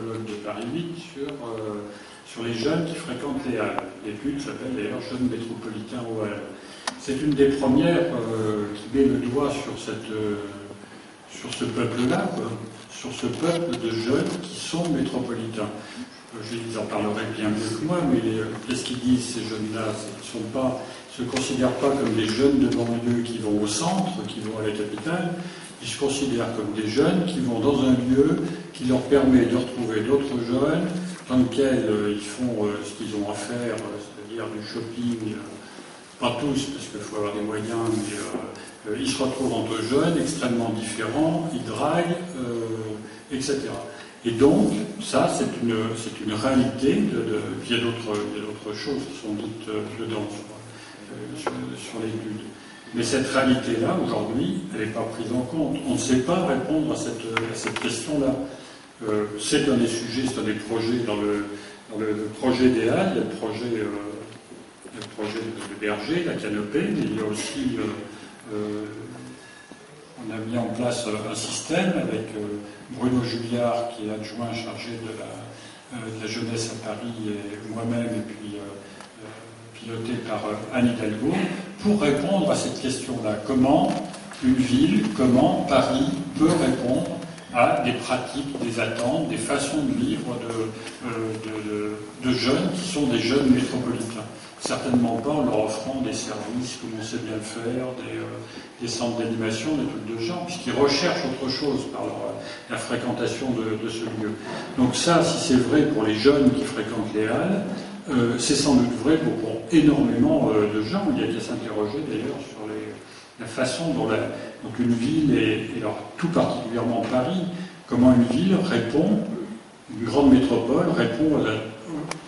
colloque de Paris 8 sur les jeunes qui fréquentent les Halles. L'étude s'appelle d'ailleurs Jeunes métropolitains aux Halles. C'est une des premières qui met le doigt sur ce peuple-là, sur ce peuple de jeunes qui sont métropolitains. Ils en parleraient bien mieux que moi, mais qu'est-ce qu'ils disent ces jeunes-là? Ils ne se considèrent pas comme des jeunes de banlieue qui vont au centre, qui vont à la capitale. Ils se considèrent comme des jeunes qui vont dans un lieu qui leur permet de retrouver d'autres jeunes dans lequel ils font ce qu'ils ont à faire, c'est-à-dire du shopping, pas tous, parce qu'il faut avoir des moyens, mais ils se retrouvent entre jeunes extrêmement différents, ils draguent, etc. Et donc, ça, c'est une réalité. Il y a d'autres choses qui sont dites dedans sur l'étude. Mais cette réalité-là, aujourd'hui, elle n'est pas prise en compte. On ne sait pas répondre à cette question-là. C'est un des sujets, c'est un des projets dans le projet des Halles. Il y a le projet de Berger, la canopée, mais il y a aussi, on a mis en place un système avec Bruno Julliard, qui est adjoint chargé de la jeunesse à Paris, et moi-même, et puis piloté par Anne Hidalgo, pour répondre à cette question-là. Comment une ville, comment Paris peut répondre à des pratiques, des attentes, des façons de vivre de jeunes qui sont des jeunes métropolitains. Certainement pas en leur offrant des services comme on sait bien le faire, des centres d'animation, des trucs de genre, puisqu'ils recherchent autre chose par la fréquentation de ce lieu. Donc ça, si c'est vrai pour les jeunes qui fréquentent les Halles, c'est sans doute vrai pour énormément de gens. Il y a qu'à s'interroger d'ailleurs sur la façon dont donc une ville, et alors tout particulièrement Paris, comment une ville répond, une grande métropole répond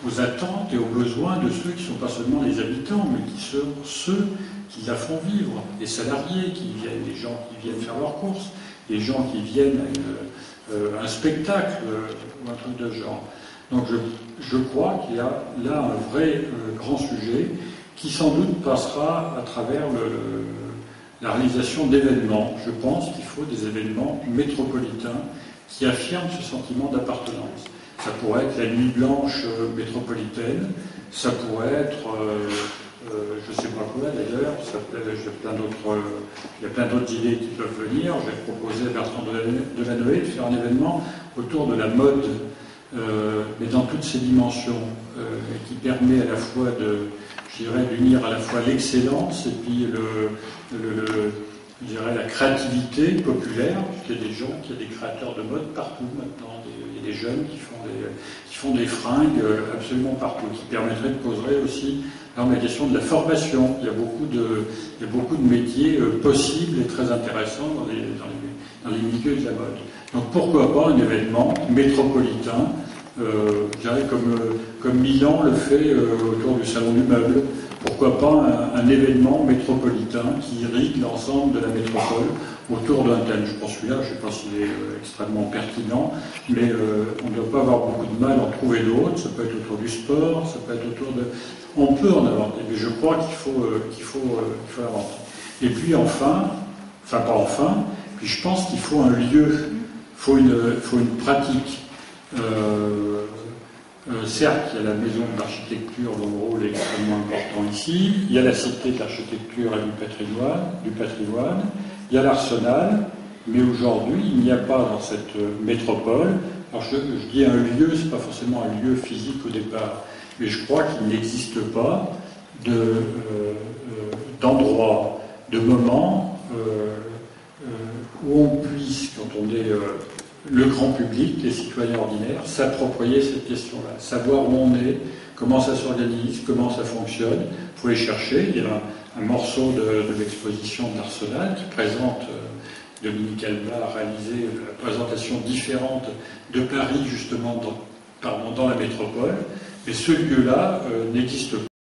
aux attentes et aux besoins de ceux qui ne sont pas seulement les habitants, mais qui sont ceux qui la font vivre, les salariés qui viennent, les gens qui viennent faire leurs courses, les gens qui viennent à un spectacle ou un truc de genre. Donc je crois qu'il y a là un vrai grand sujet qui sans doute passera à travers la réalisation d'événements. Je pense qu'il faut des événements métropolitains qui affirment ce sentiment d'appartenance. Ça pourrait être la nuit blanche métropolitaine, ça pourrait être, je ne sais pas quoi d'ailleurs, il y a plein d'autres idées qui peuvent venir. J'ai proposé à Bertrand Delanoë de faire un événement autour de la mode, mais dans toutes ses dimensions, qui permet à la fois d'unir à la fois l'excellence et puis la créativité populaire, puisqu'il y a des créateurs de mode partout maintenant, il y a des jeunes qui font des fringues absolument partout, qui permettraient de poser aussi la question de la formation. Il y a beaucoup de métiers possibles et très intéressants dans les milieux de la mode. Donc pourquoi pas un événement métropolitain, je dirais comme Milan le fait autour du Salon du Meuble. Pourquoi pas un événement métropolitain qui irrigue l'ensemble de la métropole autour d'un thème. Je pense celui-là, je ne sais pas s'il est extrêmement pertinent, mais on ne doit pas avoir beaucoup de mal à en trouver d'autres. Ça peut être autour du sport, ça peut être autour de... On peut en inventer, mais je crois qu'il faut inventer. Et puis puis je pense qu'il faut un lieu, il faut une pratique. Certes, il y a la maison de l'architecture dont le rôle est extrêmement important ici, il y a la cité de l'architecture et du patrimoine, il y a l'Arsenal, mais aujourd'hui, il n'y a pas dans cette métropole, alors je dis un lieu, ce n'est pas forcément un lieu physique au départ, mais je crois qu'il n'existe pas d'endroit, de moment où on puisse, quand on est le grand public, les citoyens ordinaires, s'approprier cette question-là, savoir où on est, comment ça s'organise, comment ça fonctionne. Il faut les chercher. Il y a un morceau de l'exposition de l'Arsenal qui présente, Dominique Alba a réalisé la présentation différente de Paris, justement, dans la métropole. Mais ce lieu-là n'existe